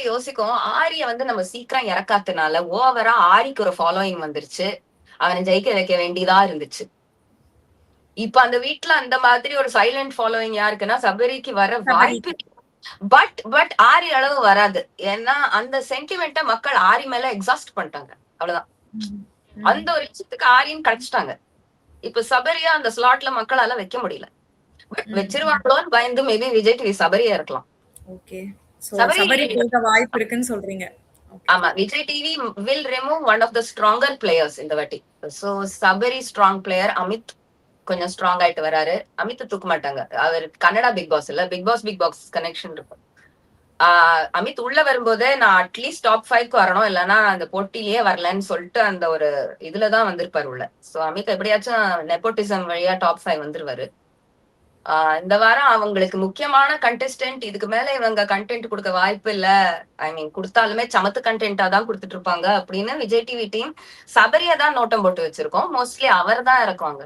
TV யோசிக்கும், ஆரிய வந்து நம்ம சீக்கிரம் இறக்காதனால ஓவரா ஆரிக்கு ஒரு ஃபாலோயிங் வந்துருச்சு. அவன ஜெயிக்க வைக்க வேண்டியதா இருந்துச்சு. இப்ப அந்த வீட்ல அந்த மாதிரி ஒரு சைலண்ட் ஃபாலோயிங் யாருக்குன்னா, சபரிக்கு வர வாய்ப்பு. சபரிக்கு. பட் ஆரி அளவு வராது. ஏன்னா, அந்த சென்டிமென்ட்ட மக்கள் ஆரி மேல எக்ஸாஸ்ட் பண்ணிட்டாங்க. அவ்வளவுதான். ம். ம். அந்த ஒரு விஷயத்துக்கு ஆரின்னு கிடைச்சுட்டாங்க. இப்ப சபரியா அந்த ஸ்லாட்ல மக்களால வைக்க முடியல. பட் ம். வச்சிருவாங்களோன்னு பயந்து மேபி விஜய் டிவி சபரியா இருக்கலாம். ஓகே. சோ சபரி சபரி போக வாய்ப்பு இருக்குன்னு சொல்றீங்க. ஓகே. ஆமா. Vijay TV will remove one of the stronger players இந்த வாட்டி. So Sabari strong player. Amit கொஞ்சம் ஸ்ட்ராங் ஆயிட்டு வராரு. அமித் தூக்க மாட்டாங்க. அவர் கன்னடா பிக் பாஸ் இல்ல. பிக் பாஸ் கனெக்ஷன் இருக்கும். அமித் உள்ள வரும்போதே நான் அட்லீஸ்ட் டாப் 5க்கு வரணும். இல்லன்னா அந்த போட்டியிலேயே வரலன்னு சொல்லிட்டு அந்த ஒரு இதுலதான் வந்திருப்பாரு உள்ள. சோ அமித் எப்படியாச்சும் நெப்போட்டிசம் வழியா டாப் 5 வந்துருவாரு. இந்த வாரம் அவங்களுக்கு முக்கியமான கண்டெஸ்டன்ட் இதுக்கு மேல இவங்க கண்டென்ட் கொடுக்க வாய்ப்பு இல்ல. ஐ மீன் கொடுத்தாலுமே சமத்து கண்டென்ட்டா தான் கொடுத்துட்டு இருப்பாங்க அப்படின்னு விஜய் டிவி டீம் சபரியா தான் நோட்டம் போட்டு வச்சிருக்கோம். மோஸ்ட்லி அவர் தான் இறக்குவாங்க.